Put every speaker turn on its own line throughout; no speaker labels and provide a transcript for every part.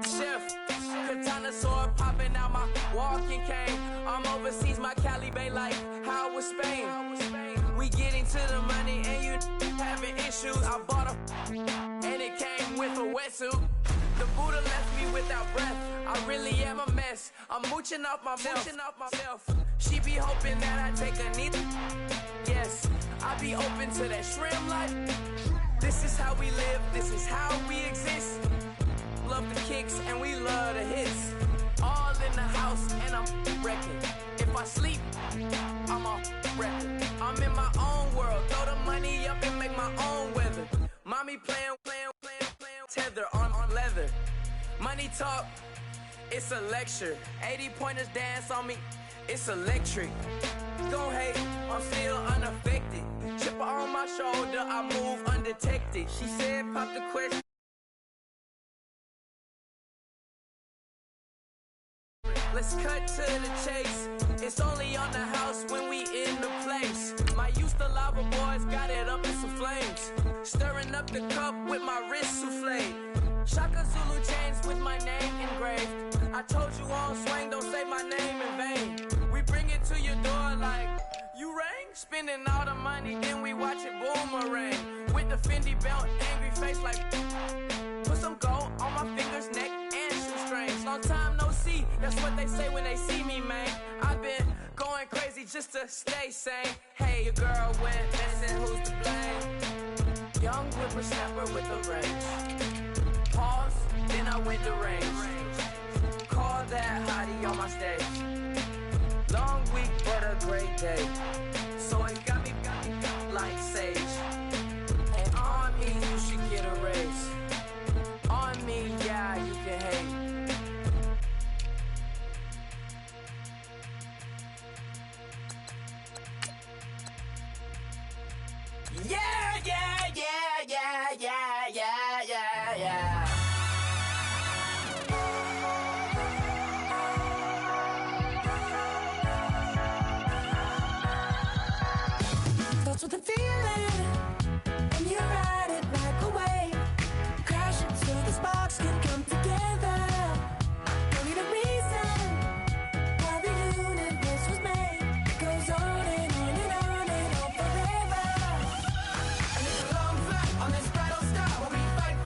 Chef, katana sword popping out my walking cane. I'm overseas, my Cali Bay life. How was Spain? We getting to the money and you having issues. I bought a and it came with a wetsuit. The Buddha left me without breath. I really am a mess. I'm mooching off myself. She be hoping that I take a knee. Yes, I be open to that shrimp life. This is how we live. This is how we exist. Love the kicks and we love the hits. All in the house and I'm wrecking. If I sleep, I'm a record. I'm in my own world. Throw the money up and make my own weather. Mommy playing tether on leather. Money talk, it's a lecture. 80 pointers dance on me, it's electric. Don't hate, I'm still unaffected. Chipper on my shoulder, I move undetected. She said pop the question. Let's cut to the chase. It's only on the house when we in the place. My used to lava boys got it up in some flames. Stirring up the cup with my wrist souffle. Shaka Zulu chains with my name engraved. I told you on swing, don't say my name in vain. We bring it to your door like, you rang? Spending all the money, then we watch it boomerang. With the Fendi belt, angry face like, put some gold on my fingers, neck, and shoestrings. Long time no see, that's what they say when they see me, man. I've been going crazy just to stay sane. Hey, your girl went missing, who's to blame? Young whippersnapper with a range. Pause, then I went to range. Call that hottie on my stage. Long week, but a great day. So it got me like sage. And on me, you should get a raise. On me, yeah, you can hate. Yeah, yeah, yeah, yeah, yeah, yeah, yeah, yeah. Starts with a feeling, and you ride it like a wave. Crash until the sparks can come together. Don't need a reason why the universe was made. It goes on and on and on and on forever. And it's a long flight on this battle star where we fight.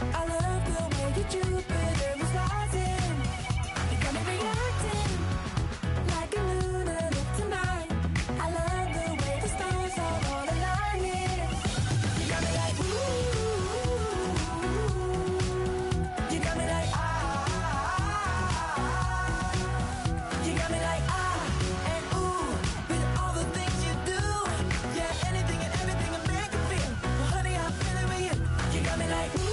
I love the way you Jupiter was rising. You got me reacting like a lunar look tonight. I love the way the stars are all aligning. You got me like ooh. You got me like You got me like and ooh. With all the things you do. Yeah, anything and everything I make you feel. Well, honey, I'm feeling with you. You got me like ooh.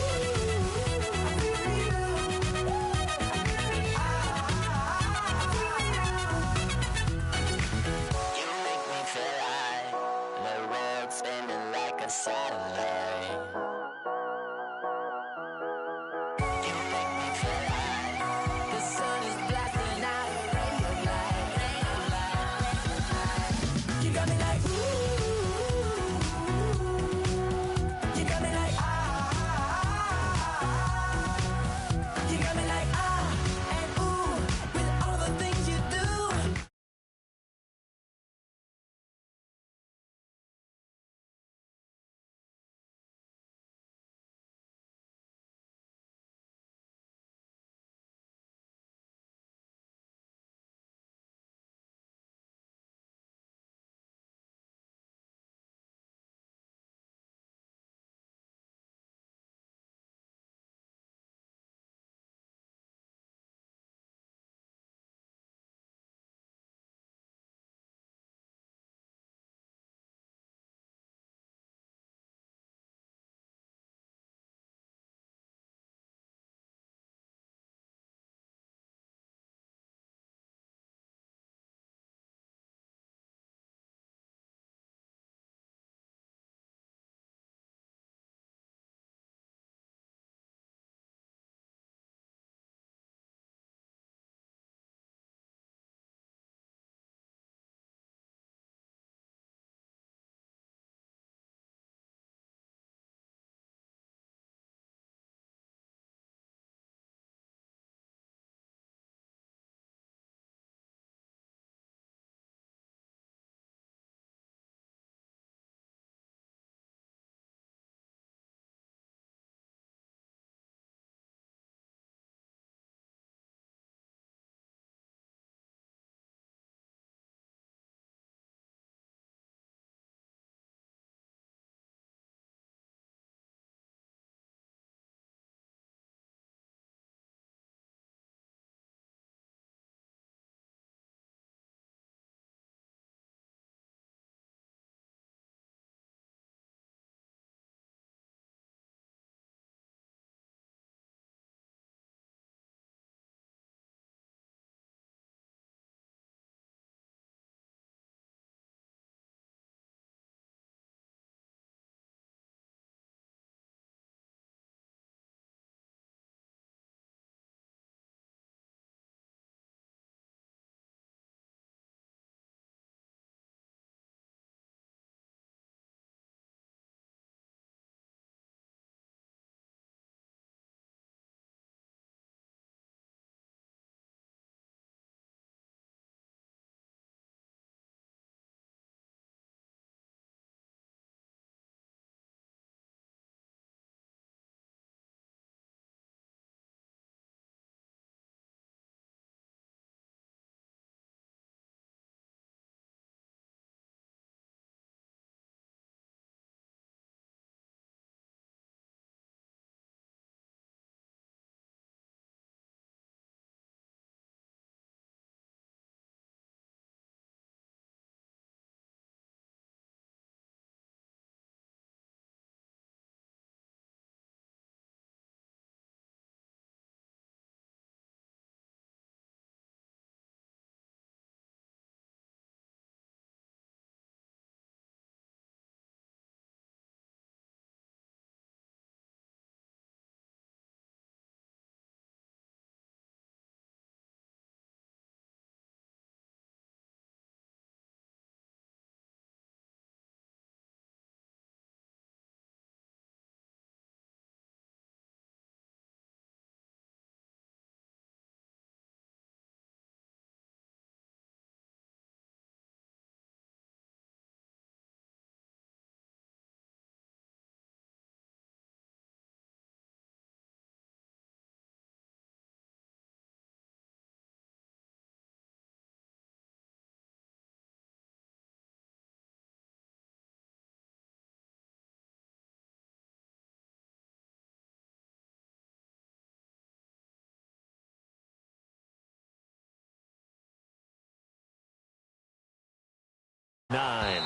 9.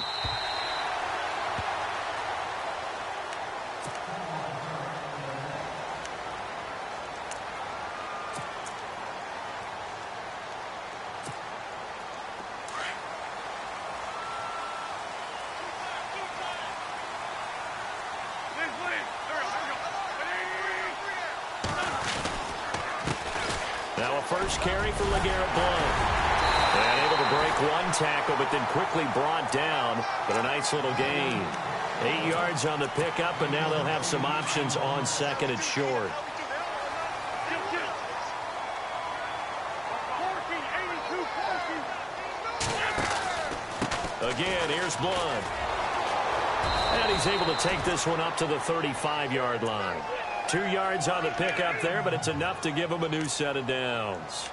Now a first carry for LeGarrette Blount. And able to break one tackle, but then quickly brought down. But a nice little gain. 8 yards on the pickup, and now they'll have some options on second and short. Again, here's Blount. And he's able to take this one up to the 35-yard line. 2 yards on the pickup there, but it's enough to give him a new set of downs.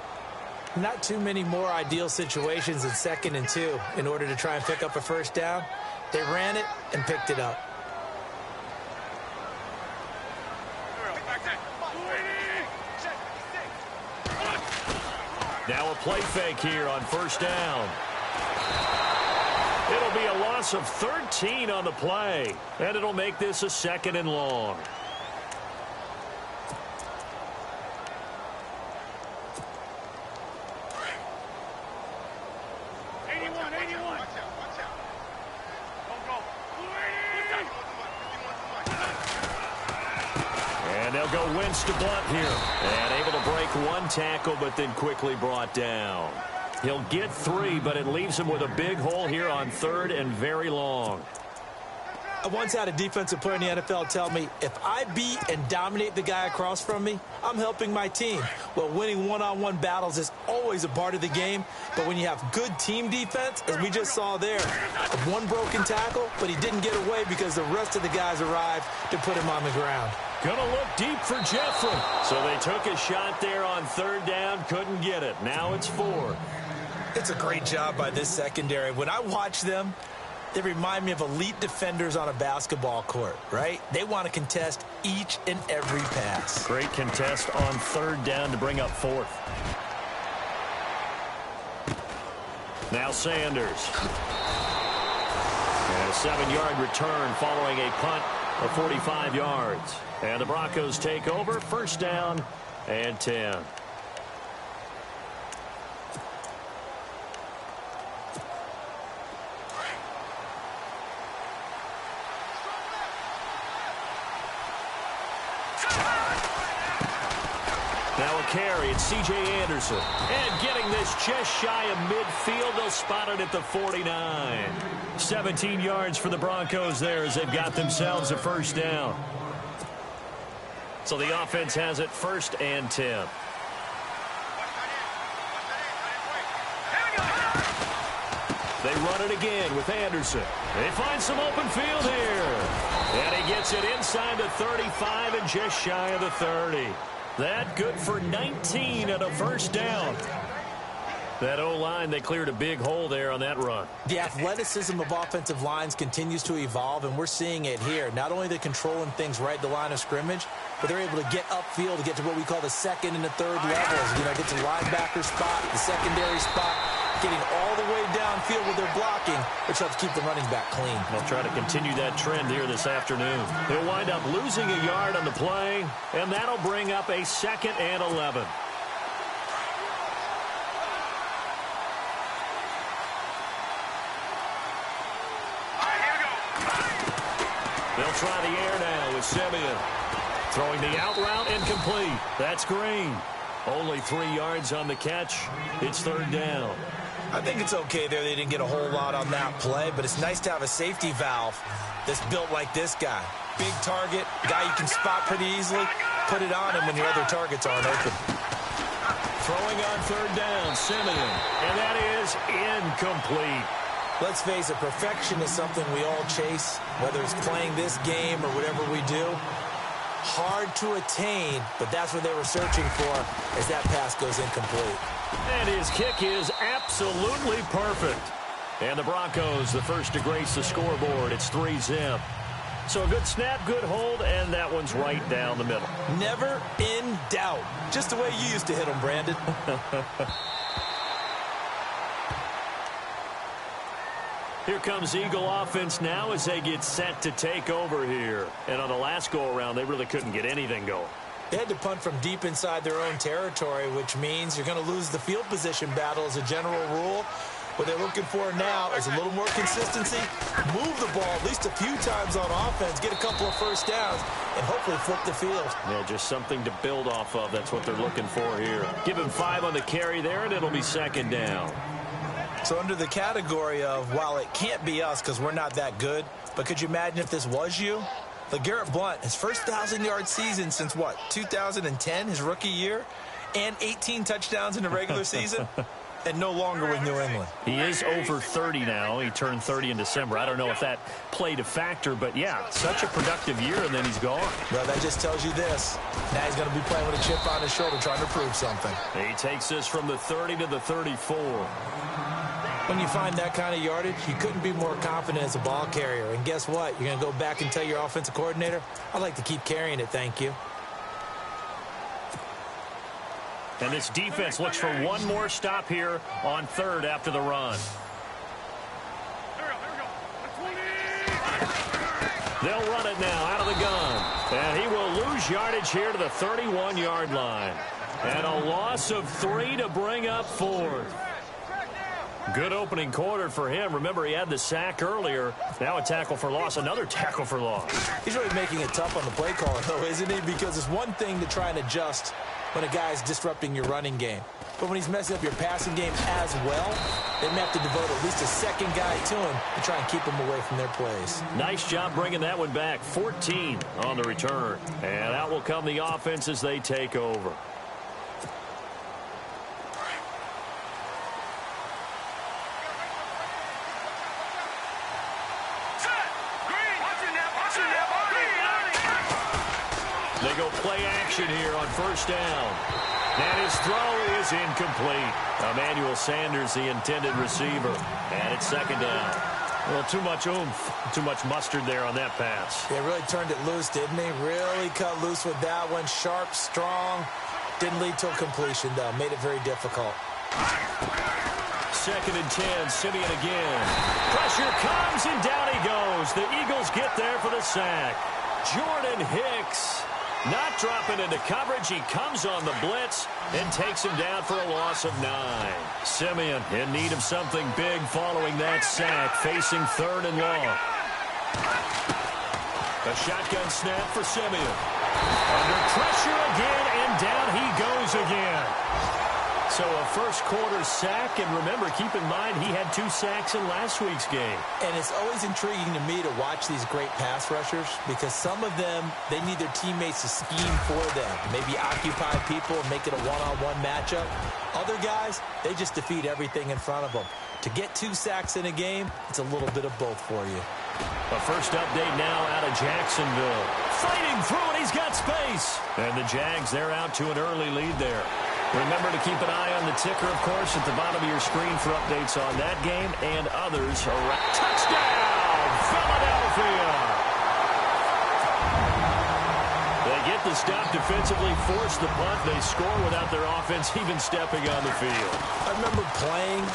Not too many more ideal situations in 2nd and 2 in order to try and pick up a first down. They ran it and picked it up.
Now a play fake here on first down. It'll be a loss of 13 on the play, and it'll make this a 2nd and long. And they'll go Wentz to Blount here. And able to break one tackle, but then quickly brought down. He'll get 3, but it leaves him with a big hole here on 3rd and very long.
I once had a defensive player in the NFL tell me, if I beat and dominate the guy across from me, I'm helping my team. Well, winning one-on-one battles is always a part of the game, but when you have good team defense, as we just saw there, one broken tackle, but he didn't get away because the rest of the guys arrived to put him on the ground.
Gonna look deep for Jeffrey. So they took a shot there on 3rd down, couldn't get it. Now it's 4.
It's a great job by this secondary. When I watch them, they remind me of elite defenders on a basketball court, right? They want to contest each and every pass.
Great contest on 3rd down to bring up 4th. Now Sanders. And a 7-yard return following a punt of 45 yards. And the Broncos take over, first down and 10. Now a carry, it's C.J. Anderson. And getting this just shy of midfield, they'll spot it at the 49. 17 yards for the Broncos there as they've got themselves a first down. So the offense has it 1st and 10. They run it again with Anderson. They find some open field here. And he gets it inside the 35 and just shy of the 30. That good for 19 and a first down. That O-line, they cleared a big hole there on that run.
The athleticism of offensive lines continues to evolve, and we're seeing it here. Not only they're controlling things right at the line of scrimmage, but they're able to get upfield to get to what we call the 2nd and the 3rd levels. You know, get to linebacker spot, the secondary spot, getting all the way downfield with their blocking, which helps keep the running back clean.
They'll try to continue that trend here this afternoon. They'll wind up losing a yard on the play, and that'll bring up a 2nd and 11. They'll try the air now with Simeon. Throwing the out route incomplete. That's Green. Only 3 yards on the catch. It's 3rd down.
I think it's okay there. They didn't get a whole lot on that play, but it's nice to have a safety valve that's built like this guy. Big target, guy you can spot pretty easily. Put it on him when your other targets aren't open.
Throwing on 3rd down, Simeon. And that is incomplete.
Let's face it, perfection is something we all chase, whether it's playing this game or whatever we do. Hard to attain, but that's what they were searching for as that pass goes incomplete.
And his kick is absolutely perfect. And the Broncos, the first to grace the scoreboard. It's 3-zip. So a good snap, good hold, and that one's right down the middle.
Never in doubt. Just the way you used to hit them, Brandon.
Here comes Eagle offense now as they get set to take over here. And on the last go-around, they really couldn't get anything going.
They had to punt from deep inside their own territory, which means you're going to lose the field position battle as a general rule. What they're looking for now is a little more consistency, move the ball at least a few times on offense, get a couple of first downs, and hopefully flip the field.
Yeah, just something to build off of. That's what they're looking for here. Give him 5 on the carry there, and it'll be second down.
So under the category of, while it can't be us because we're not that good, but could you imagine if this was you? LeGarrette Blount, his first 1,000-yard season since, what, 2010, his rookie year, and 18 touchdowns in the regular season, and no longer with New England.
He is over 30 now. He turned 30 in December. I don't know if that played a factor, but, yeah, such a productive year, and then he's gone.
Well, that just tells you this. Now he's going to be playing with a chip on his shoulder trying to prove something.
He takes this from the 30 to the 34.
When you find that kind of yardage, you couldn't be more confident as a ball carrier. And guess what? You're going to go back and tell your offensive coordinator, I'd like to keep carrying it, thank you.
And this defense looks for one more stop here on third after the run. They'll run it now out of the gun. And he will lose yardage here to the 31-yard line. And a loss of 3 to bring up fourth. Good opening quarter for him. Remember, he had the sack earlier. Now a tackle for loss, another tackle for loss.
He's really making it tough on the play caller, though, isn't he? Because it's one thing to try and adjust when a guy's disrupting your running game. But when he's messing up your passing game as well, they may have to devote at least a second guy to him to try and keep him away from their plays.
Nice job bringing that one back. 14 on the return. And out will come the offense as they take over. They go play action here on first down. And his throw is incomplete. Emmanuel Sanders, the intended receiver. And it's second down. Well, too much oomph, too much mustard there on that pass.
Yeah, really turned it loose, didn't he? Really cut loose with that one. Sharp, strong. Didn't lead to a completion, though. Made it very difficult.
Second and 10, Simeon again. Pressure comes, and down he goes. The Eagles get there for the sack. Jordan Hicks. Not dropping into coverage. He comes on the blitz and takes him down for a loss of 9. Simeon in need of something big following that sack, facing third and long. A shotgun snap for Simeon. Under pressure again, and down he goes again. So a first quarter sack, and remember, keep in mind, he had 2 sacks in last week's game.
And it's always intriguing to me to watch these great pass rushers because some of them, they need their teammates to scheme for them. Maybe occupy people and make it a one-on-one matchup. Other guys, they just defeat everything in front of them. To get 2 sacks in a game, it's a little bit of both for you.
A first update now out of Jacksonville. Fighting through it, he's got space. And the Jags, they're out to an early lead there. Remember to keep an eye on the ticker, of course, at the bottom of your screen for updates on that game and others around. Touchdown, Philadelphia! They get the stop defensively, force the punt. They score without their offense even stepping on the field.
I remember playing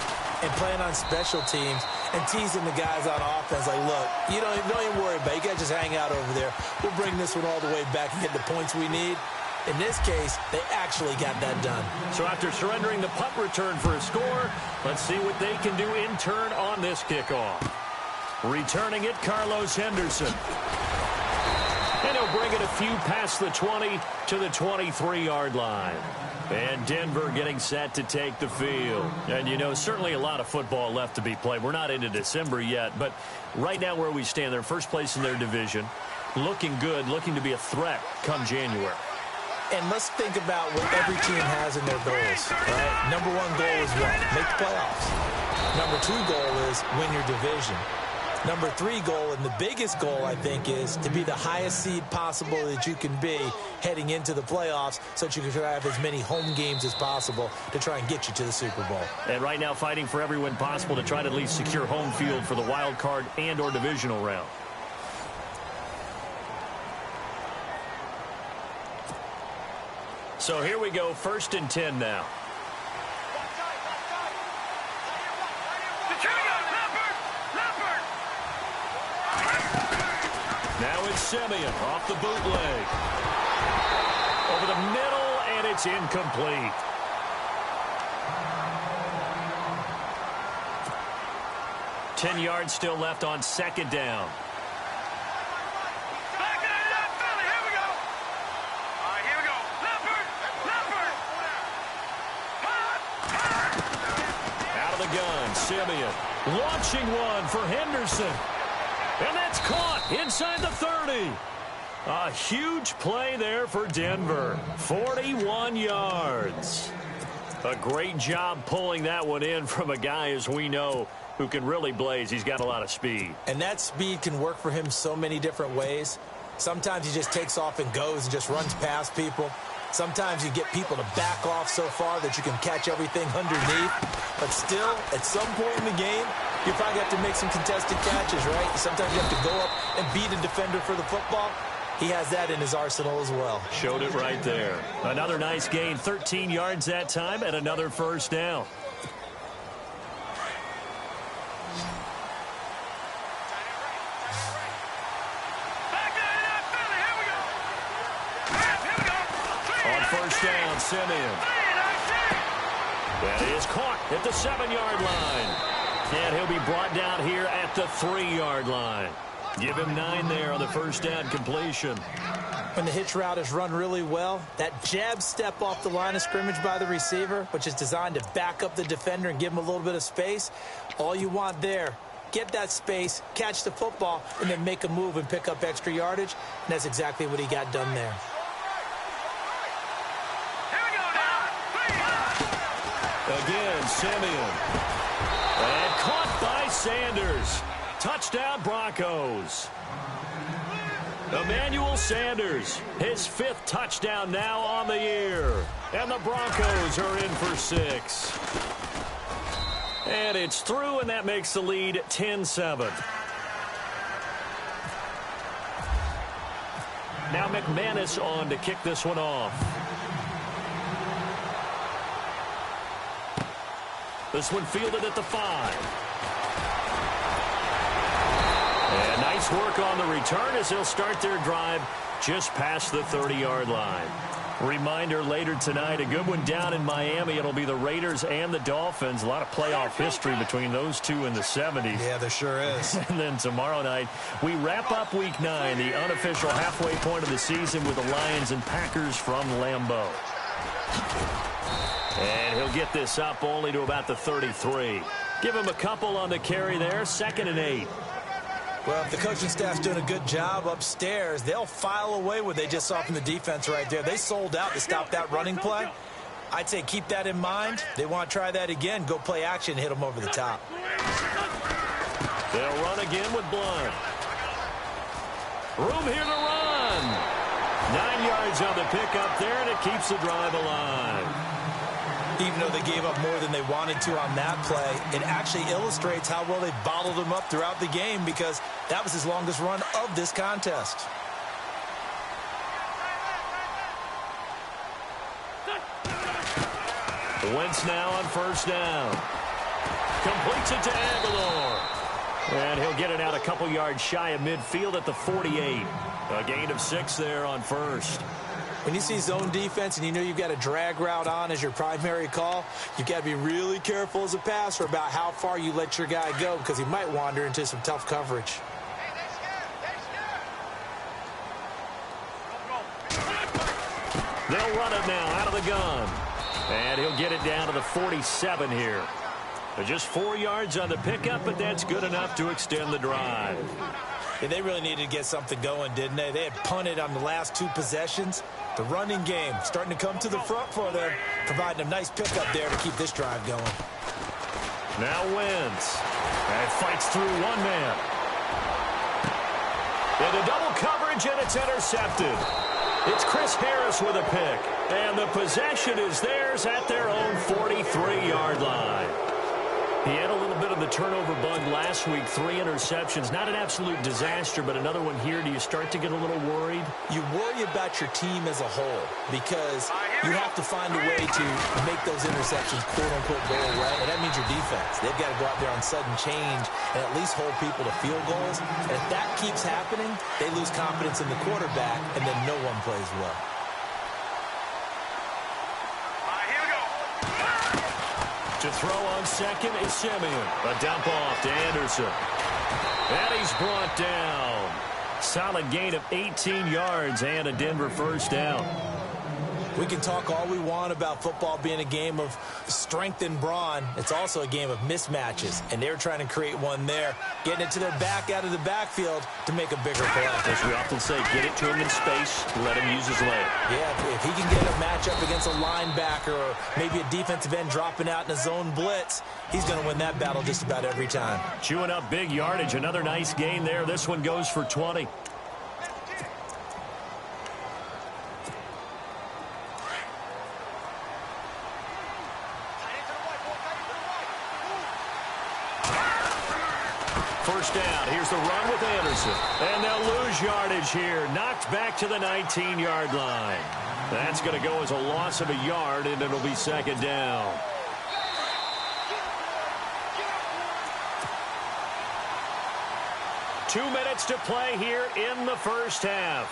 on special teams and teasing the guys on offense like, look, you don't even worry about it. You guys just hang out over there. We'll bring this one all the way back and get the points we need. In this case, they actually got that done.
So after surrendering the punt return for a score, let's see what they can do in turn on this kickoff. Returning it, Carlos Henderson. And he'll bring it a few past the 20 to the 23-yard line. And Denver getting set to take the field. And, you know, certainly a lot of football left to be played. We're not into December yet, but right now where we stand, they're first place in their division. Looking good, looking to be a threat come January.
And let's think about what every team has in their goals, right? Number 1 goal is what? Make the playoffs. Number 2 goal is win your division. Number 3 goal, and the biggest goal, I think, is to be the highest seed possible that you can be heading into the playoffs so that you can have as many home games as possible to try and get you to the Super Bowl.
And right now fighting for every win possible to try to at least secure home field for the wild card and or divisional round. So here we go, first and 10 now. Simeon off the bootleg. Over the middle, and it's incomplete. Ten yards still left on second down. Out of the gun, Simeon launching one for Henderson. And that's caught inside the 30. A huge play there for Denver. 41 yards. A great job pulling that one in from a guy, as we know, who can really blaze. He's got a lot of speed.
And that speed can work for him so many different ways. Sometimes he just takes off and goes and just runs past people. Sometimes you get people to back off so far that you can catch everything underneath. But still, at some point in the game, you probably have to make some contested catches, right? Sometimes you have to go up and beat a defender for the football. He has that in his arsenal as well.
Showed it right there. Another nice gain, 13 yards that time, and another first down. On first down, Simeon. That is caught at the 7-yard line. And he'll be brought down here at the 3-yard line. Give him 9 there on the first down completion.
When the hitch route is run really well, that jab step off the line of scrimmage by the receiver, which is designed to back up the defender and give him a little bit of space, all you want there, get that space, catch the football, and then make a move and pick up extra yardage. And that's exactly what he got done there.
Again, Simeon. And caught by Sanders. Touchdown, Broncos. Emmanuel Sanders, his 5th touchdown now on the year. And the Broncos are in for 6. And it's through, and that makes the lead 10-7. Now McManus on to kick this one off. This one fielded at the 5. And nice work on the return as they'll start their drive just past the 30-yard line. Reminder later tonight, a good one down in Miami. It'll be the Raiders and the Dolphins. A lot of playoff history between those two in the 70s.
Yeah, there sure is.
And then tomorrow night, we wrap up Week 9, the unofficial halfway point of the season with the Lions and Packers from Lambeau. And he'll get this up only to about the 33. Give him a couple on the carry there, 2nd and 8.
Well, if the coaching staff's doing a good job upstairs, they'll file away what they just saw from the defense right there. They sold out to stop that running play. I'd say keep that in mind. They want to try that again. Go play action, hit them over the top.
They'll run again with Blunt. Room here to run. 9 yards on the pickup there, and it keeps the drive alive.
Even though they gave up more than they wanted to on that play, it actually illustrates how well they bottled them up throughout the game because that was his longest run of this contest.
Wentz now on first down. Completes it to Aguilar. And he'll get it out a couple yards shy of midfield at the 48. A gain of 6 there on first.
When you see zone defense and you know you've got a drag route on as your primary call, you've got to be really careful as a passer about how far you let your guy go because he might wander into some tough coverage.
They'll run it now out of the gun. And he'll get it down to the 47 here. Just 4 yards on the pickup, but that's good enough to extend the drive.
Yeah, they really needed to get something going, didn't they? They had punted on the last 2 possessions. The running game starting to come to the front for them, providing a nice pickup there to keep this drive going.
Now Wentz. And fights through one man. Into double coverage, and it's intercepted. It's Chris Harris with a pick. And the possession is theirs at their own 43-yard line. He had a little bit of the turnover bug last week, 3 interceptions. Not an absolute disaster, but another one here. Do you start to get a little worried?
You worry about your team as a whole because you have to find a way to make those interceptions, quote-unquote, go away. And that means your defense. They've got to go out there on sudden change and at least hold people to field goals. And if that keeps happening, they lose confidence in the quarterback, and then no one plays well.
To throw on second is Simeon. A dump off to Anderson. And he's brought down. Solid gain of 18 yards and a Denver first down.
We can talk all we want about football being a game of strength and brawn. It's also a game of mismatches, and they're trying to create one there, getting it to their back out of the backfield to make a bigger play.
As we often say, get it to him in space, let him use his leg.
Yeah, if he can get a matchup against a linebacker or maybe a defensive end dropping out in a zone blitz, he's going to win that battle just about every time.
Chewing up big yardage. Another nice gain there. This one goes for 20. First down. Here's the run with Anderson. And they'll lose yardage here. Knocked back to the 19-yard line. That's going to go as a loss of a yard, and it'll be second down. Two minutes to play here in the first half.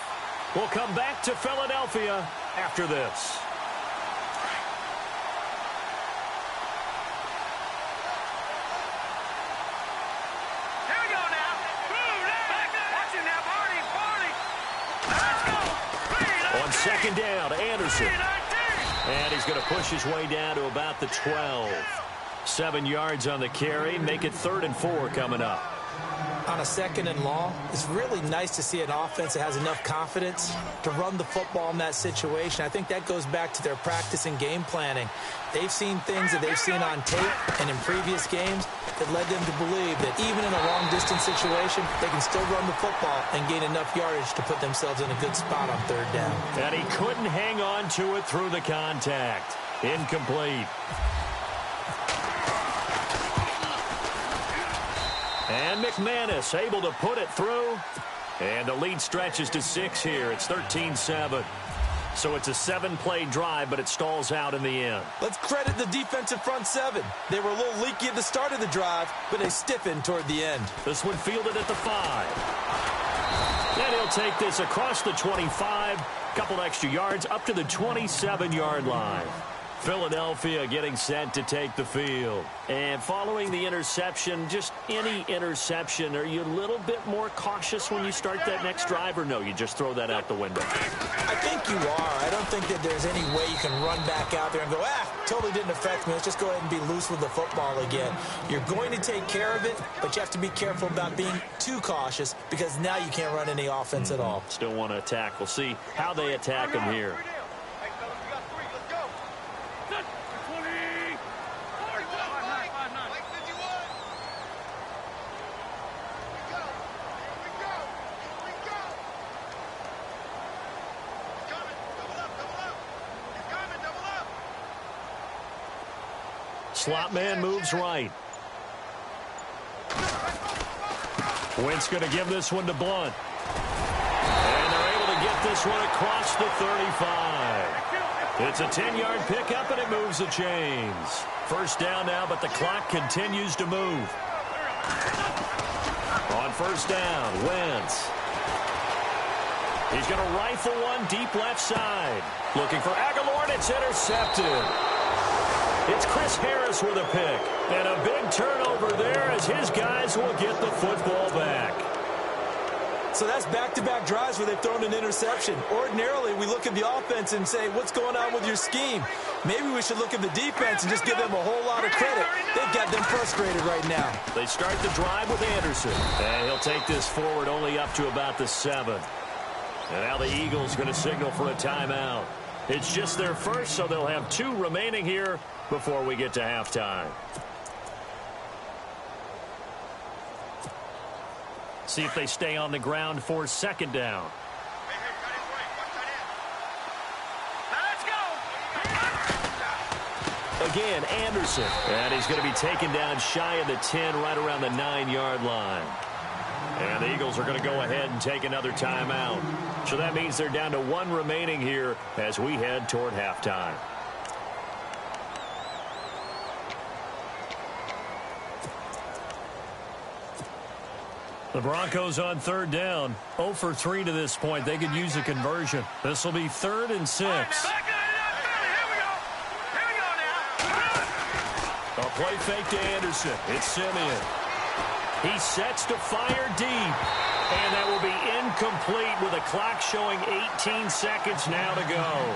We'll come back to Philadelphia after this. Second down, Anderson. And he's going to push his way down to about the 12. 7 yards on the carry. Make it 3rd and 4 coming up.
On a second and long, it's really nice to see an offense that has enough confidence to run the football in that situation. I think that goes back to their practice and game planning. They've seen things that they've seen on tape and in previous games that led them to believe that even in a long-distance situation, they can still run the football and gain enough yardage to put themselves in a good spot on 3rd down.
And he couldn't hang on to it through the contact. Incomplete. And McManus able to put it through. And the lead stretches to 6 here. It's 13-7. So it's a 7-play drive, but it stalls out in the end.
Let's credit the defensive front 7. They were a little leaky at the start of the drive, but they stiffened toward the end.
This one fielded at the 5. And he'll take this across the 25. Couple extra yards up to the 27-yard line. Philadelphia getting set to take the field. And following the interception, just any interception, are you a little bit more cautious when you start that next drive, or no, you just throw that out the window?
I think you are. I don't think that there's any way you can run back out there and go, totally didn't affect me. Let's just go ahead and be loose with the football again. You're going to take care of it, but you have to be careful about being too cautious because now you can't run any offense at all.
Still want to attack. We'll see how they attack him here. Slot man moves right. Wentz going to give this one to Blunt. And they're able to get this one across the 35. It's a 10-yard pickup, and it moves the chains. First down now, but the clock continues to move. On first down, Wentz. He's going to rifle one deep left side. Looking for Aguilar, and it's intercepted. It's Chris Harris with a pick. And a big turnover there as his guys will get the football back.
So that's back-to-back drives where they've thrown an interception. Ordinarily, we look at the offense and say, what's going on with your scheme? Maybe we should look at the defense and just give them a whole lot of credit. They've got them frustrated right now.
They start the drive with Anderson. And he'll take this forward only up to about the 7. And now the Eagles going to signal for a timeout. It's just their first, so they'll have 2 remaining here before we get to halftime. See if they stay on the ground for second down. again, Anderson. And he's going to be taken down shy of the 10, right around the 9-yard line. And the Eagles are going to go ahead and take another timeout. So that means they're down to 1 remaining here as we head toward halftime. The Broncos on 3rd down. 0 for 3 to this point. They could use a conversion. This will be 3rd and 6. A play fake to Anderson. It's Simeon. He sets to fire deep. And that will be incomplete with a clock showing 18 seconds now to go.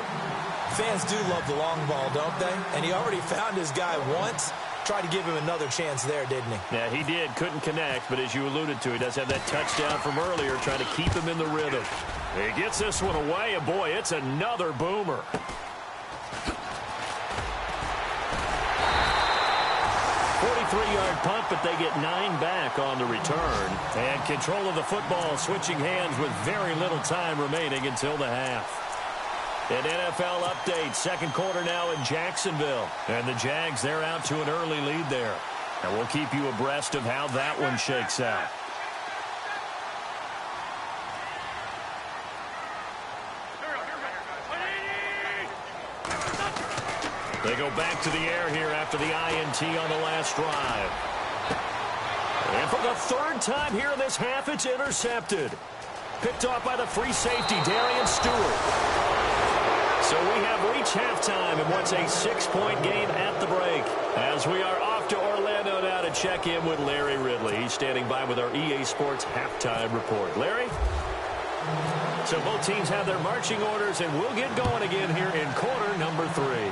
Fans do love the long ball, don't they? And he already found his guy once. Tried to give him another chance there, didn't he?
Yeah, he did. Couldn't connect, but as you alluded to, he does have that touchdown from earlier, trying to keep him in the rhythm. He gets this one away, and boy, it's another boomer. Yard punt, but they get 9 back on the return. And control of the football, switching hands with very little time remaining until the half. An NFL update, 2nd quarter now in Jacksonville. And the Jags, they're out to an early lead there. And we'll keep you abreast of how that one shakes out. They go back to the air here after the INT on the last drive. And for the 3rd time here in this half, it's intercepted. Picked off by the free safety, Darian Stewart. So we have reached halftime in what's a 6-point game at the break. As we are off to Orlando now to check in with Larry Ridley. He's standing by with our EA Sports halftime report. Larry? So both teams have their marching orders, and we'll get going again here in quarter number 3.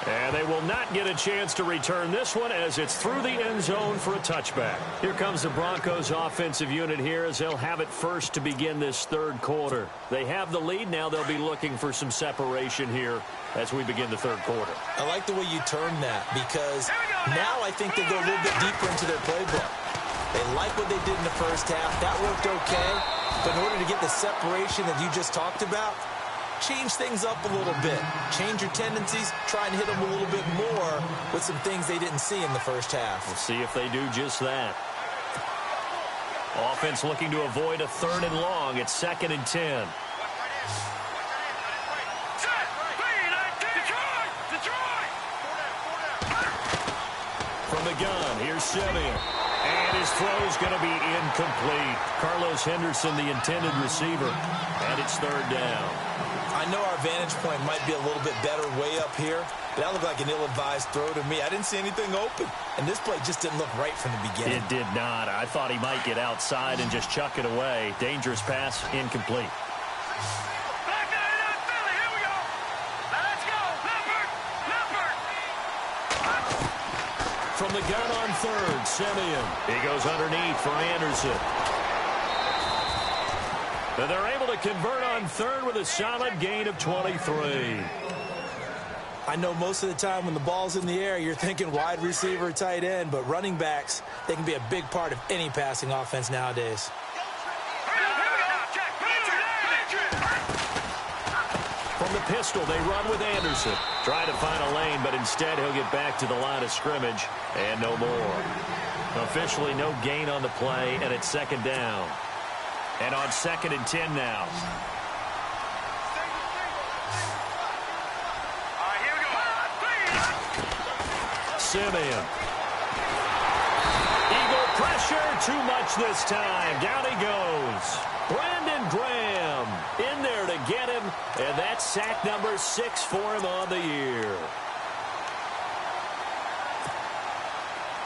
And they will not get a chance to return this one as it's through the end zone for a touchback. Here comes the Broncos offensive unit here as they'll have it first to begin this 3rd quarter. They have the lead. Now they'll be looking for some separation here as we begin the 3rd quarter.
I like the way you turned that because now I think they go a little bit deeper into their playbook. They like what they did in the first half. That worked okay. But in order to get the separation that you just talked about, change things up a little bit. Change your tendencies. Try and hit them a little bit more with some things they didn't see in the first half.
We'll see if they do just that. Offense looking to avoid a 3rd and long. It's 2nd and 10. From the gun, here's Simeon. And his throw's going to be incomplete. Carlos Henderson, the intended receiver. And it's 3rd down.
I know our vantage point might be a little bit better way up here, but that looked like an ill-advised throw to me. I didn't see anything open, and this play just didn't look right from the beginning.
It did not. I thought he might get outside and just chuck it away. Dangerous pass, incomplete.
Here we go. Let's go. Leopard.
From the gun on 3rd, Simeon. He goes underneath for Anderson. And they're able to convert on 3rd with a solid gain of 23.
I know most of the time when the ball's in the air, you're thinking wide receiver, tight end, but running backs, they can be a big part of any passing offense nowadays.
From the pistol, they run with Anderson. Try to find a lane, but instead he'll get back to the line of scrimmage, and no more. Officially no gain on the play, and it's 2nd down. And on 2nd and 10 now. Simeon. Eagle pressure, too much this time. Down he goes. Brandon Graham in there to get him, and that's sack number 6 for him on the year.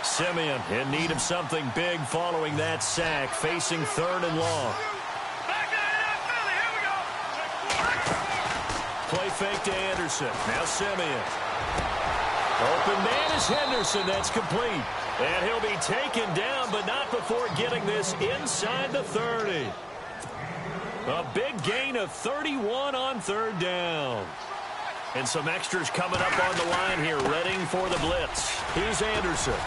Simeon in need of something big following that sack, facing 3rd and long. Play fake to Anderson. Now Simeon. Open man is Henderson. That's complete. And he'll be taken down, but not before getting this inside the 30. A big gain of 31 on 3rd down. And some extras coming up on the line here, readying for the blitz. Here's Anderson.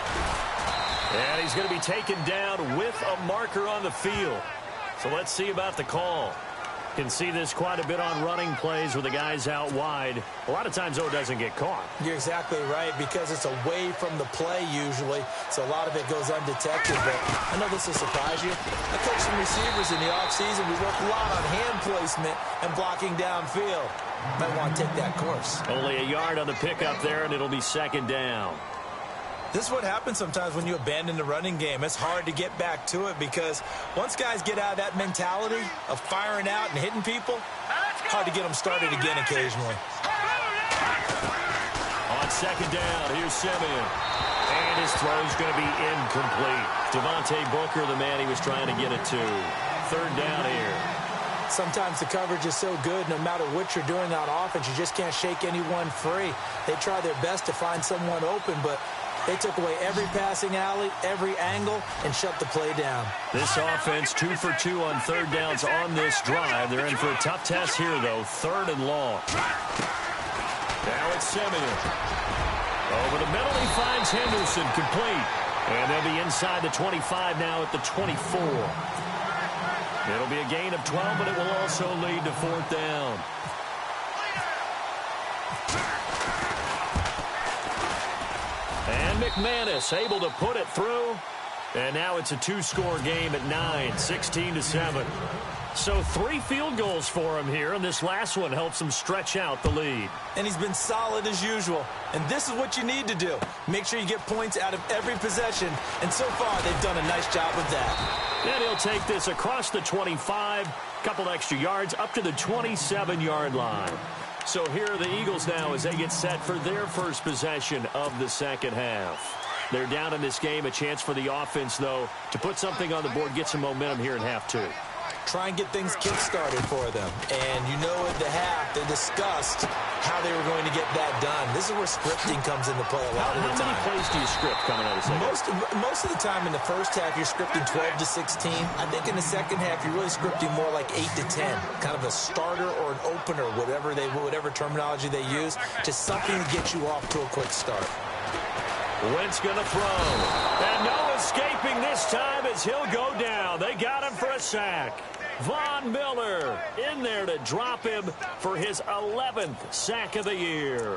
And he's going to be taken down with a marker on the field. So let's see about the call. Can see this quite a bit on running plays with the guys out wide. A lot of times, though, it doesn't get caught.
You're exactly right, because it's away from the play usually, so a lot of it goes undetected. But I know this will surprise you. I coached some receivers in the offseason. We worked a lot on hand placement and blocking downfield. Might want to take that course.
Only a yard on the pickup there, and it'll be second down.
This is what happens sometimes when you abandon the running game. It's hard to get back to it because once guys get out of that mentality of firing out and hitting people, hard to get them started again occasionally.
On second down, here's Simeon. And his throw's going to be incomplete. Devontae Booker, the man he was trying to get it to. Third down here.
Sometimes the coverage is so good, no matter what you're doing on offense, you just can't shake anyone free. They try their best to find someone open, but they took away every passing alley, every angle, and shut the play down.
This offense 2 for 2 on third downs on this drive. They're in for a tough test here, though. Third and long. Now it's Simeon. Over the middle, he finds Henderson complete. And they'll be inside the 25 now at the 24. It'll be a gain of 12, but it will also lead to fourth down. And McManus able to put it through. And now it's a two-score game at 9, 16-7. So 3 field goals for him here, and this last one helps him stretch out the lead.
And he's been solid as usual. And this is what you need to do. Make sure you get points out of every possession. And so far, they've done a nice job with that.
And he'll take this across the 25, couple extra yards, up to the 27-yard line. So here are the Eagles now as they get set for their first possession of the second half. They're down in this game. A chance for the offense, though, to put something on the board, get some momentum here in half 2.
Try and get things kick-started for them. And you know at the half, they discussed how they were going to get that done. This is where scripting comes into play a lot of the time.
How many plays do you script coming out of the second?
Most of the time in the first half, you're scripting 12 to 16. I think in the second half, you're really scripting more like 8 to 10. Kind of a starter or an opener, whatever terminology they use. Just something to get you off to a quick start.
Wentz going to throw. And no escaping this time as he'll go down. They got him for a sack. Von Miller in there to drop him for his 11th sack of the year.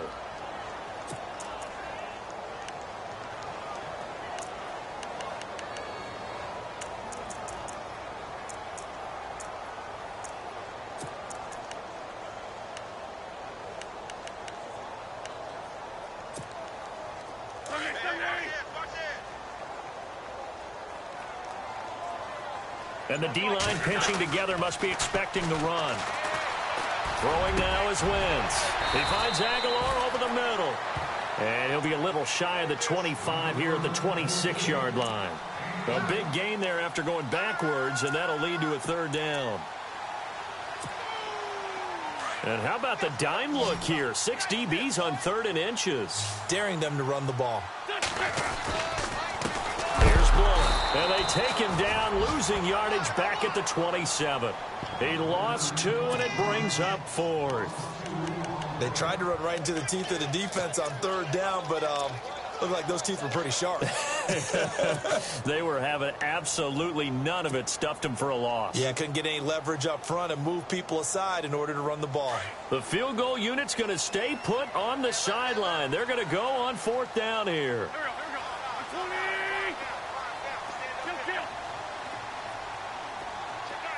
And the D-line pinching together, must be expecting the run. Throwing now is Wentz. He finds Aguilar over the middle. And he'll be a little shy of the 25 here at the 26-yard line. A big gain there after going backwards, and that'll lead to a third down. And how about the dime look here? 6 DBs on 3rd and inches.
Daring them to run the ball.
Here's Blunt. And they take him down, losing yardage back at the 27. He lost 2, and it brings up 4th.
They tried to run right into the teeth of the defense on 3rd down, but looked like those teeth were pretty sharp.
They were having absolutely none of it, stuffed him for a loss.
Yeah, couldn't get any leverage up front and move people aside in order to run the ball.
The field goal unit's going to stay put on the sideline. They're going to go on 4th down here.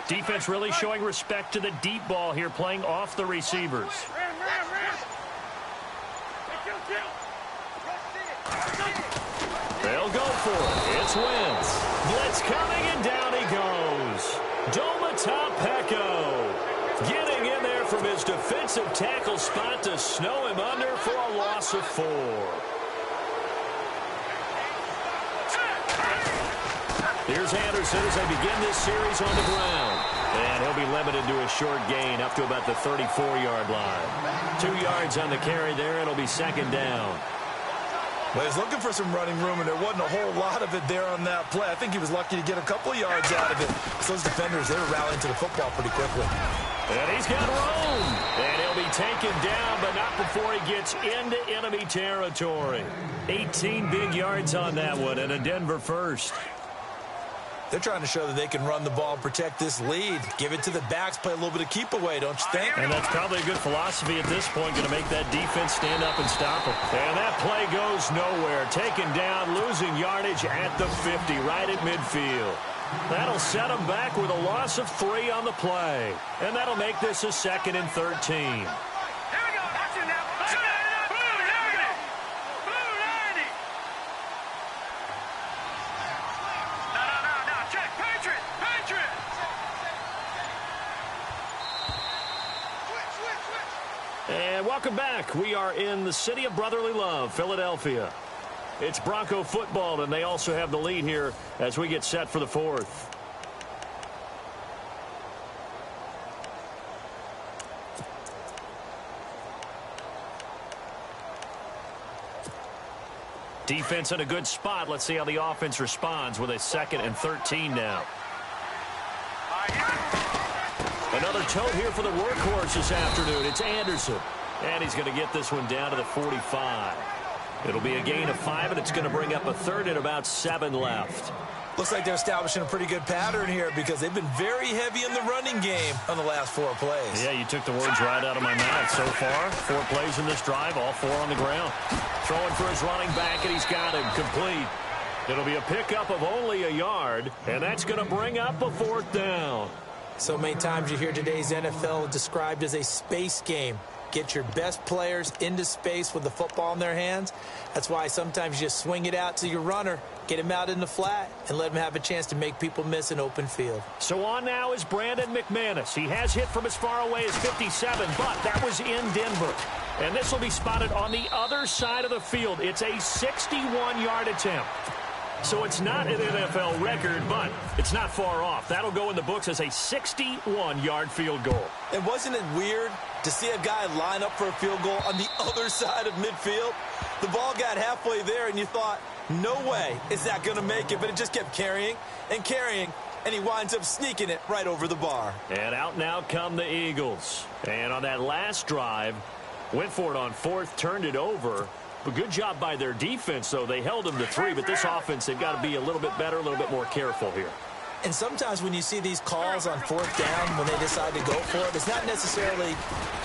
Defense really showing respect to the deep ball here, playing off the receivers. They'll go for it. It's Wentz. Blitz coming, and down he goes. Domata getting in there from his defensive tackle spot to snow him under for a loss of 4. Here's Anderson as they begin this series on the ground. And he'll be limited to a short gain up to about the 34-yard line. 2 yards on the carry there. It'll be second down.
Well, he's looking for some running room, and there wasn't a whole lot of it there on that play. I think he was lucky to get a couple of yards out of it. So those defenders, they were rallying to the football pretty quickly.
And he's got room. And he'll be taken down, but not before he gets into enemy territory. 18 big yards on that one, and a Denver first.
They're trying to show that they can run the ball and protect this lead. Give it to the backs, play a little bit of keep away, don't you think?
And that's probably a good philosophy at this point, going to make that defense stand up and stop them. And that play goes nowhere. Taken down, losing yardage at the 50, right at midfield. That'll set them back with a loss of 3 on the play. And that'll make this a 2nd and 13. And welcome back. We are in the city of brotherly love, Philadelphia. It's Bronco football, and they also have the lead here as we get set for the 4th. Defense in a good spot. Let's see how the offense responds with a 2nd and 13 now. Another tote here for the workhorse this afternoon. It's Anderson. And he's going to get this one down to the 45. It'll be a gain of 5, and it's going to bring up a 3rd and about 7 left.
Looks like they're establishing a pretty good pattern here because they've been very heavy in the running game on the last 4 plays.
Yeah, you took the words right out of my mouth. So far, 4 plays in this drive, all 4 on the ground. Throwing for his running back, and he's got him complete. It'll be a pickup of only a yard, and that's going to bring up a 4th down.
So many times you hear today's NFL described as a space game. Get your best players into space with the football in their hands. That's why sometimes you just swing it out to your runner, get him out in the flat, and let him have a chance to make people miss an open field.
So on now is Brandon McManus. He has hit from as far away as 57, but that was in Denver. And this will be spotted on the other side of the field. It's a 61-yard attempt. So it's not an NFL record, but it's not far off. That'll go in the books as a 61-yard field goal.
And wasn't it weird to see a guy line up for a field goal on the other side of midfield? The ball got halfway there, and you thought, no way is that going to make it, but it just kept carrying and carrying, and he winds up sneaking it right over the bar.
And out now come the Eagles. And on that last drive, went for it on 4th, turned it over. But good job by their defense, though. They held them to 3, but this offense, they've got to be a little bit better, a little bit more careful here.
And sometimes when you see these calls on 4th down, when they decide to go for it, it's not necessarily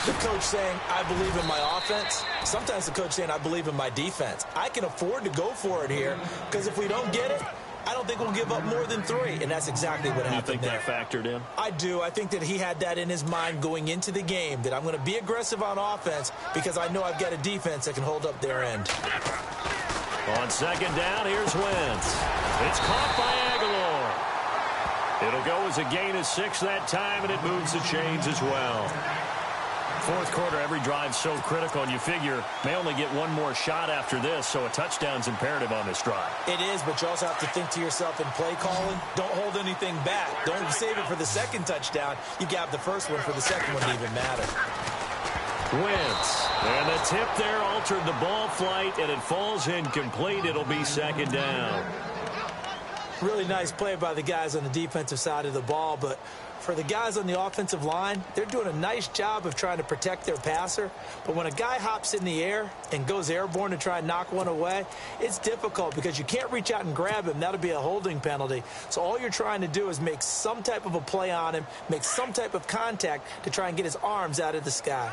the coach saying, I believe in my offense. Sometimes the coach saying, I believe in my defense. I can afford to go for it here, because if we don't get it, I don't think we'll give up more than 3, and that's exactly what happened there.
You think that factored in?
I do. I think that he had that in his mind going into the game, that I'm going to be aggressive on offense because I know I've got a defense that can hold up their end.
On 2nd down, here's Wentz. It's caught by Aguilar. It'll go as a gain of 6 that time, and it moves the chains as well. 4th quarter, every drive's so critical, and you figure may only get one more shot after this, so a touchdown's imperative on this drive.
It is, but you also have to think to yourself in play calling, don't hold anything back. Don't save it for the 2nd touchdown. You got the first one for the 2nd one to even matter.
Wentz, and the tip there altered the ball flight, and it falls incomplete. It'll be 2nd down.
Really nice play by the guys on the defensive side of the ball, but for the guys on the offensive line, they're doing a nice job of trying to protect their passer. But when a guy hops in the air and goes airborne to try and knock one away, it's difficult because you can't reach out and grab him. That'll be a holding penalty. So all you're trying to do is make some type of a play on him, make some type of contact to try and get his arms out of the sky.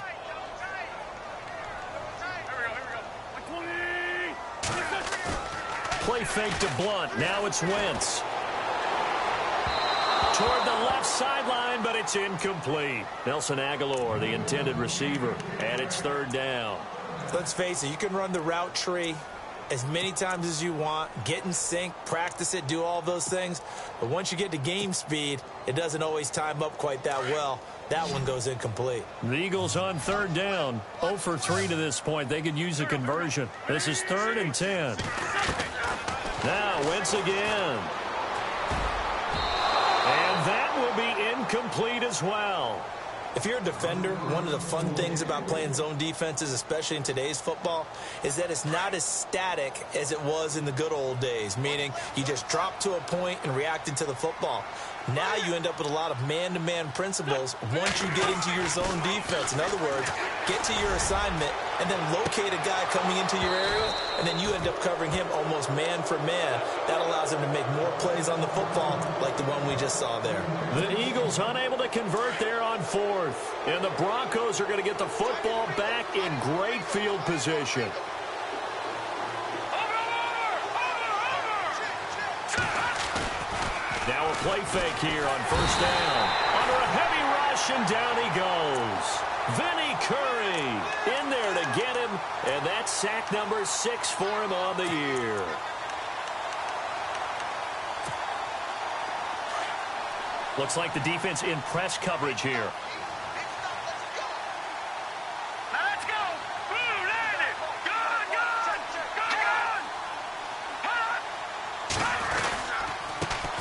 Play fake to Blunt. Now it's Wentz. Toward the left sideline, but it's incomplete. Nelson Aguilar, the intended receiver, and it's 3rd down.
Let's face it, you can run the route tree as many times as you want, get in sync, practice it, do all those things. But once you get to game speed, it doesn't always time up quite that well. That one goes incomplete.
The Eagles on 3rd down. 0 for 3 to this point. They could use a conversion. This is 3rd and 10. Now Wentz again. And that will be incomplete as well.
If you're a defender, one of the fun things about playing zone defenses, especially in today's football, is that it's not as static as it was in the good old days, meaning you just drop to a point and reacted to the football. Now you end up with a lot of man-to-man principles once you get into your zone defense. In other words, get to your assignment and then locate a guy coming into your area, and then you end up covering him almost man for man. That allows him to make more plays on the football like the one we just saw there.
The Eagles unable to convert there on fourth, and the Broncos are going to get the football back in great field position. Now a play fake here on first down. Under a heavy rush, and down he goes. Vinny Curry in there to get him, and that's sack number 6 for him on the year. Looks like the defense in press coverage here.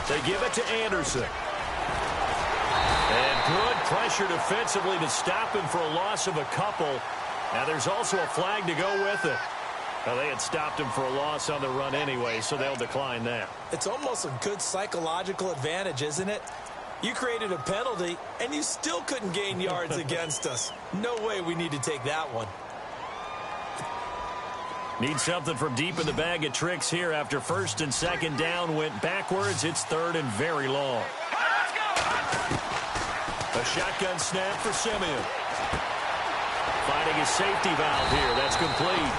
They give it to Anderson. And good pressure defensively to stop him for a loss of a couple. Now there's also a flag to go with it. Well, they had stopped him for a loss on the run anyway, so they'll decline that.
It's almost a good psychological advantage, isn't it? You created a penalty, and you still couldn't gain yards against us. No way we need to take that one.
Need something from deep in the bag of tricks here after first and second down went backwards. It's third and very long. A shotgun snap for Simeon. Finding his safety valve here. That's complete.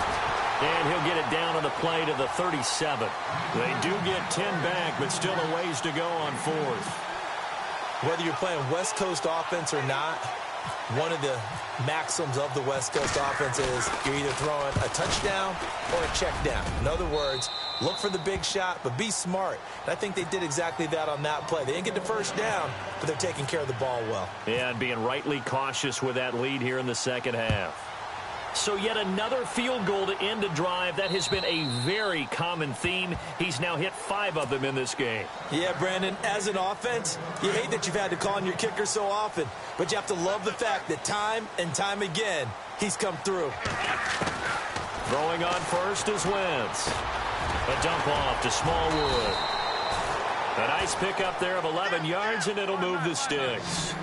And he'll get it down on the play to the 37. They do get 10 back, but still a ways to go on fourth.
Whether you're playing West Coast offense or not, one of the maxims of the West Coast offense is you're either throwing a touchdown or a check down. In other words, look for the big shot, but be smart. And I think they did exactly that on that play. They didn't get the first down, but they're taking care of the ball well.
Yeah, and being rightly cautious with that lead here in the second half. So yet another field goal to end a drive. That has been a very common theme. He's now hit 5 of them in this game.
Yeah, Brandon, as an offense, you hate that you've had to call on your kicker so often, but you have to love the fact that time and time again, he's come through.
Throwing on first is Wentz. A dump off to Smallwood. A nice pickup there of 11 yards, and it'll move the sticks.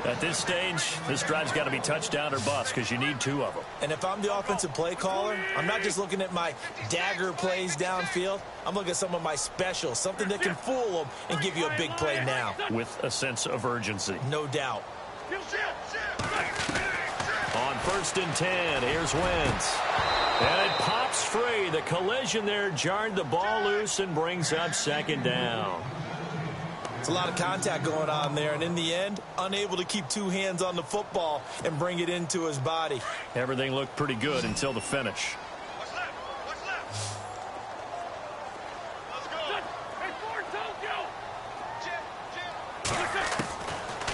At this stage, this drive's got to be touchdown or bust because you need 2 of them.
And if I'm the offensive play caller, I'm not just looking at my dagger plays downfield. I'm looking at some of my specials, something that can fool them and give you a big play now.
With a sense of urgency.
No doubt.
On first and 10, here's Wentz. And it pops free. The collision there jarred the ball loose and brings up second down.
It's a lot of contact going on there, and in the end, unable to keep 2 hands on the football and bring it into his body.
Everything looked pretty good until the finish.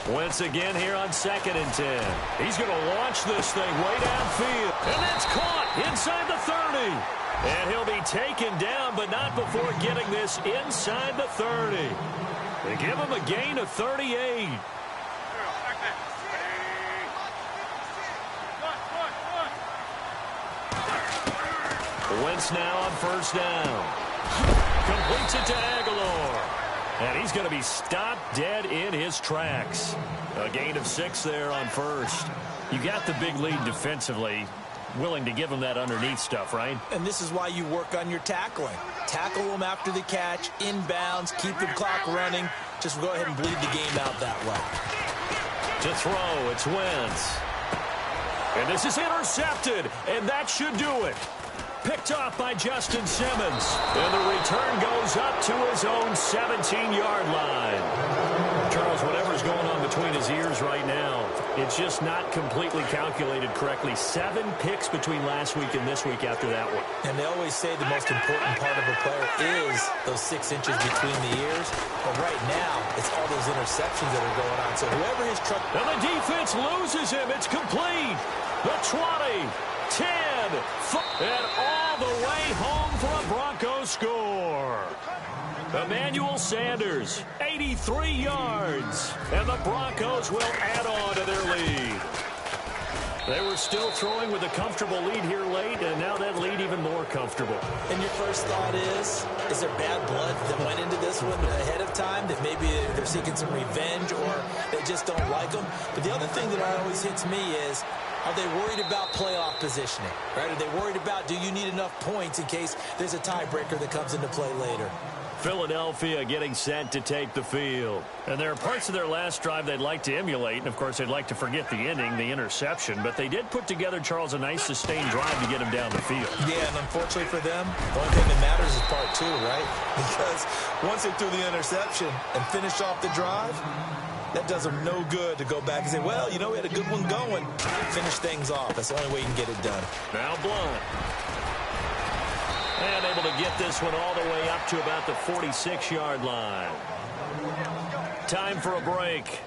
Wentz again here on second and 10. He's going to launch this thing way downfield. And that's caught inside the 30. And he'll be taken down, but not before getting this inside the 30. They give him a gain of 38. Wentz now on first down. Completes it to Aguilar. And he's going to be stopped dead in his tracks. A gain of 6 there on first. You got the big lead defensively. Willing to give him that underneath stuff, right?
And this is why you work on your tackling. Tackle them after the catch, inbounds, keep the clock running. Just go ahead and bleed the game out that way.
To throw, it's Wentz. And this is intercepted, and that should do it. Picked off by Justin Simmons. And the return goes up to his own 17-yard line. Charles, whatever's going on between his ears right now, it's just not completely calculated correctly. 7 picks between last week and this week after that one.
And they always say the most important part of a player is those 6 inches between the ears. But right now, it's all those interceptions that are going on. So whoever his truck...
And the defense loses him. It's complete. The 20, 10, and all the way home for a Broncos score. Emmanuel Sanders, 83 yards, and the Broncos will add on to their lead. They were still throwing with a comfortable lead here late, and now that lead even more comfortable.
And your first thought is there bad blood that went into this one ahead of time, that maybe they're seeking some revenge or they just don't like them? But the other thing that always hits me is, are they worried about playoff positioning? Right? Are they worried about, do you need enough points in case there's a tiebreaker that comes into play later?
Philadelphia getting set to take the field. And there are parts of their last drive they'd like to emulate. And, of course, they'd like to forget the ending, the interception. But they did put together, Charles, a nice sustained drive to get him down the field.
Yeah, and unfortunately for them, the only thing that matters is part two, right? Because once they threw the interception and finished off the drive, that does them no good to go back and say, well, you know, we had a good one going. Finish things off. That's the only way you can get it done.
Now Blunt. And able to get this one all the way up to about the 46-yard line. Time for a break.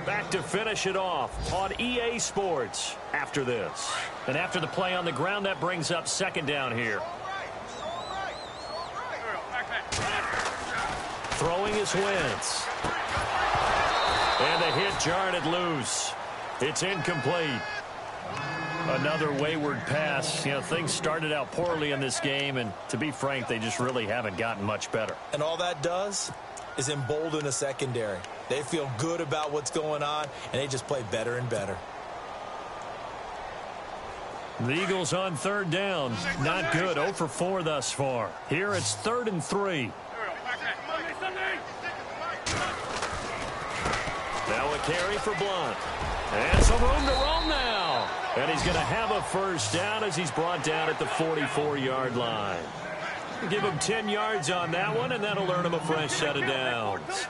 Back to finish it off on EA Sports after this. And after the play on the ground, that brings up second down here. Throwing is Wentz. And the hit jarred it loose. It's incomplete. Another wayward pass. You know, things started out poorly in this game, and to be frank, they just really haven't gotten much better.
And all that does is embolden a secondary. They feel good about what's going on, and they just play better and better.
The Eagles on third down. Not good. 0 for 4 thus far. Here it's 3rd and 3. Now a carry for Blunt. And some room to roam now. And he's going to have a first down as he's brought down at the 44-yard line. Give him 10 yards on that one, and that'll earn him a fresh set of downs.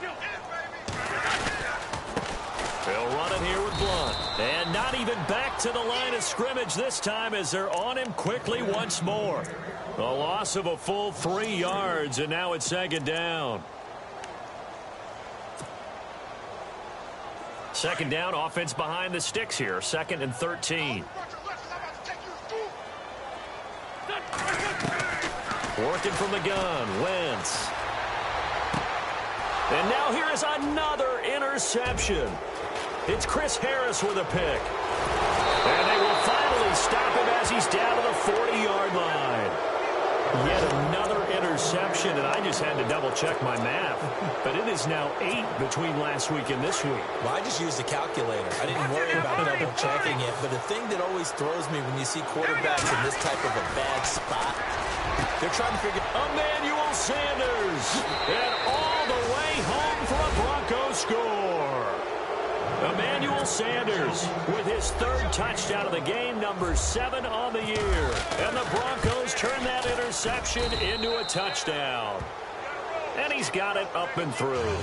They'll run it here with Blunt. And not even back to the line of scrimmage this time as they're on him quickly once more. A loss of a full 3 yards, and now it's second down. Second down, offense behind the sticks here. 2nd and 13. Working from the gun, Wentz. And now here is another interception. It's Chris Harris with a pick. And they will finally stop him as he's down to the 40-yard line. Yet another interception, and I just had to double-check my math. But it is now 8 between last week and this week.
Well, I just used a calculator. I didn't worry about double-checking it. But the thing that always throws me when you see quarterbacks in this type of a bad spot, they're trying to figure out
Emmanuel Sanders. And all the way home for a Broncos score. Emmanuel Sanders with his 3rd touchdown of the game, number 7 on the year. And the Broncos turn that interception into a touchdown. And he's got it up and through.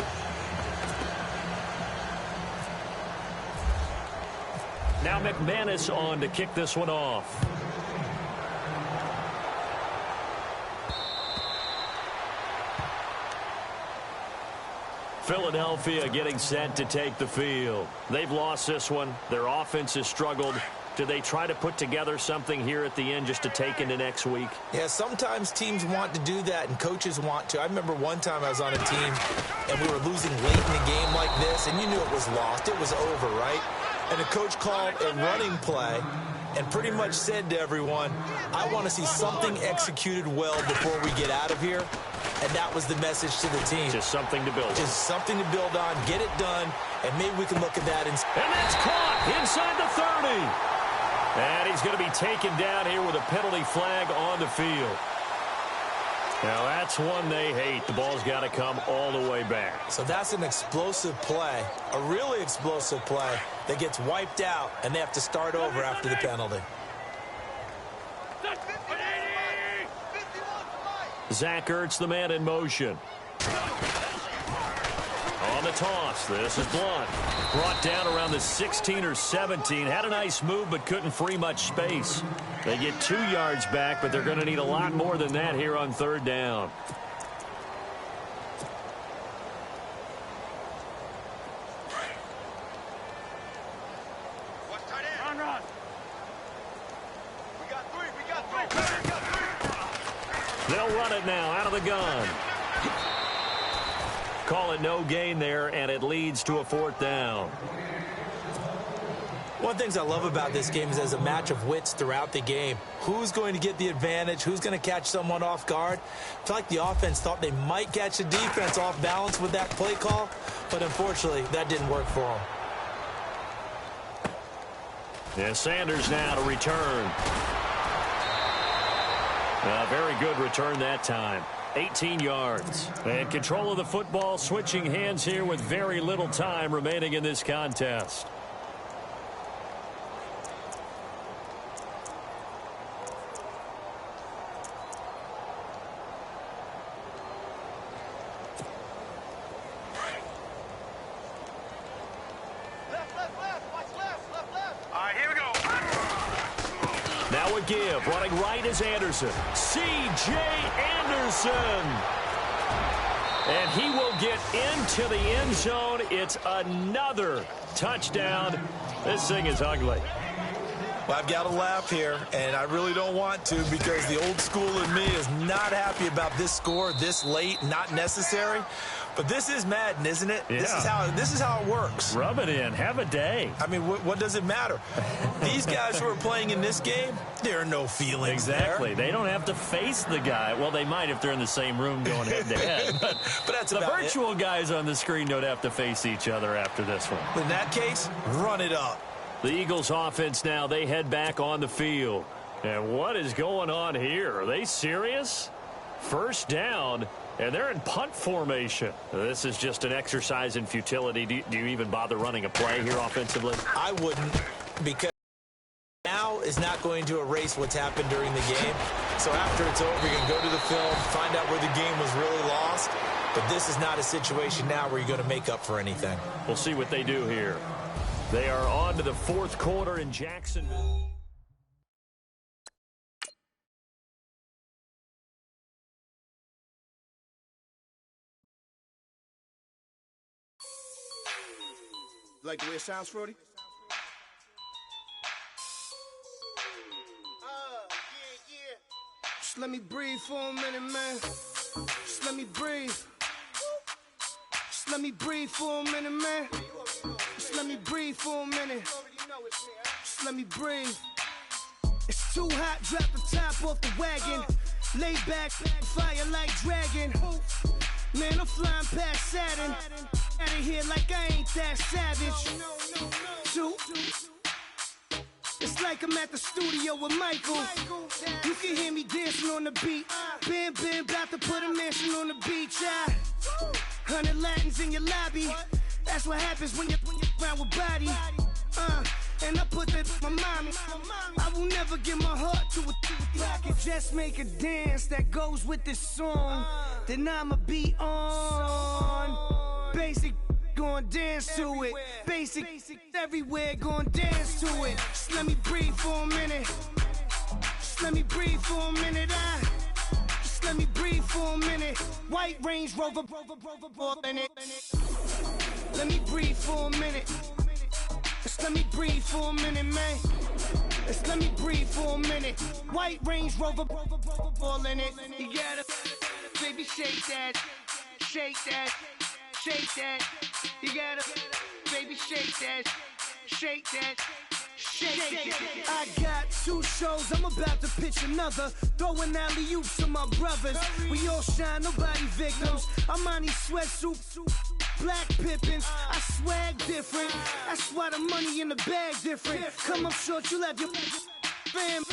Now McManus on to kick this one off. Philadelphia getting set to take the field. They've lost this one. Their offense has struggled. Do they try to put together something here at the end just to take into next week?
Yeah, sometimes teams want to do that and coaches want to. I remember one time I was on a team and we were losing late in the game like this, and you knew it was lost. It was over, right? And the coach called a running play and pretty much said to everyone, I want to see something executed well before we get out of here. And that was the message to the team.
Just something to build on.
Just something to build on, get it done, and maybe we can look at that.
And that's caught inside the 30. And he's going to be taken down here with a penalty flag on the field. Now that's one they hate. The ball's got to come all the way back.
So that's an explosive play, a really explosive play that gets wiped out, and they have to start over after the penalty.
Zach Ertz, the man in motion. On the toss, this is Blunt. Brought down around the 16 or 17. Had a nice move, but couldn't free much space. They get 2 yards back, but they're going to need a lot more than that here on 3rd down. They'll run it now out of the gun. Call it no gain there, and it leads to a 4th down.
One of the things I love about this game is there's a match of wits throughout the game. Who's going to get the advantage? Who's going to catch someone off guard? I feel like the offense thought they might catch the defense off balance with that play call, but unfortunately, that didn't work for them.
Yeah, Sanders now to return. A very good return that time. 18 yards. And control of the football, switching hands here with very little time remaining in this contest. Give. Running right is Anderson. C.J. Anderson. And he will get into the end zone. It's another touchdown. This thing is ugly.
Well, I've got to laugh here, and I really don't want to because the old school in me is not happy about this score this late, not necessary. But this is Madden, isn't it?
Yeah.
This is how it works.
Rub it in. Have a day.
I mean, what does it matter? These guys who are playing in this game, there are no feelings
Exactly.
there.
They don't have to face the guy. Well, they might if they're in the same room going head-to-head. But
that's
the virtual guys on the screen don't have to face each other after this one.
In that case, run it up.
The Eagles offense now, they head back on the field. And what is going on here? Are they serious? First down, and they're in punt formation. This is just an exercise in futility. Do you even bother running a play here offensively?
I wouldn't, because now is not going to erase what's happened during the game. So after it's over, you can go to the film, find out where the game was really lost. But this is not a situation now where you're going to make up for anything.
We'll see what they do here. They are on to the fourth quarter in Jacksonville.
Like the way it sounds, Frody? Yeah. Just let me breathe for a minute, man. Just let me breathe. Just let me breathe for a minute, man. Just let me breathe for a minute. Just let me breathe. It's too hot, drop the top off the wagon. Lay back, fire like dragon. Man, I'm flying past Saturn. Out of here like I ain't that savage. Two. It's like I'm at the studio with Michael. You can hear me dancing on the beat. Bam, about to put a mansion on the beach. 100 Latins in your lobby. That's what happens when you're around with body. And I put that in my mommy. I will never give my heart to a I can just make a dance that goes with this song. Then I'ma be on. Basic, gon' dance to it. Basic, everywhere, gon' dance to it. Just let me breathe for a minute. Just let me breathe for a minute. Just let me breathe for a minute. White Range Rover, in it. Let me breathe for a minute. Just let me breathe for a minute, man. Just let me breathe for a minute. White Range Rover, all in it. You gotta, baby, shake that, shake that, shake that. You gotta, baby, shake that, shake that. I got 2 shows, I'm about to pitch another. Throwing alley-oops to my brothers. We all shine, nobody victims. I'm on these sweatsuits, black Pippins. I swag different. That's why the money in the bag different. Come up short, you'll have your fam.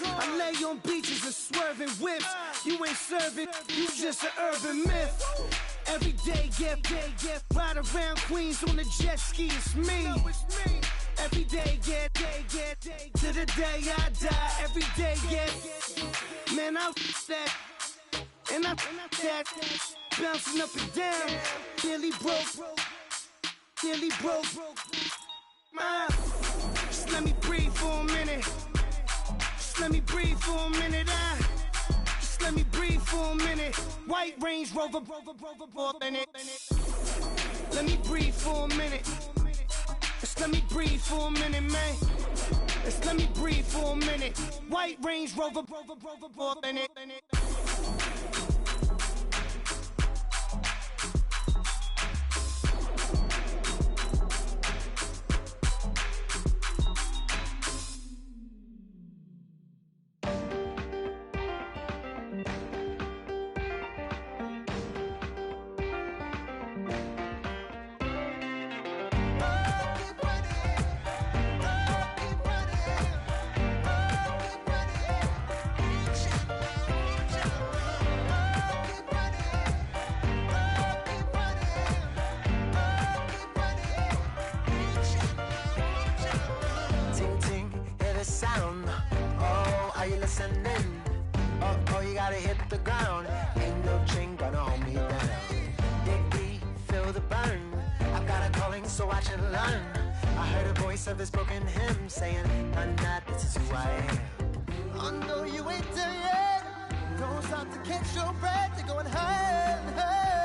I lay on beaches and swerving whips. You ain't serving, you just an urban myth. Every day, get ride around Queens on the jet ski, it's me. Every day, get to the day I die. Every day, get man, I that and I that bouncing up and down. Nearly broke. Just let me breathe for a minute. Just let me breathe for a minute. Just let me breathe for a minute. White Range Rover, in it. Let me breathe for a minute. Just let me breathe for a minute, man. Just let me breathe for a minute. White Range Rover, in it.
sound. Oh, are you listening? Oh, you gotta hit the ground. Ain't no chain gonna hold me down. Dig deep, feel the burn. I've got a calling, so watch and learn. I heard a voice of this broken hymn saying, "I'm not, this is who I am." I know you ain't there yet. Don't stop to catch your breath. You're going higher and higher.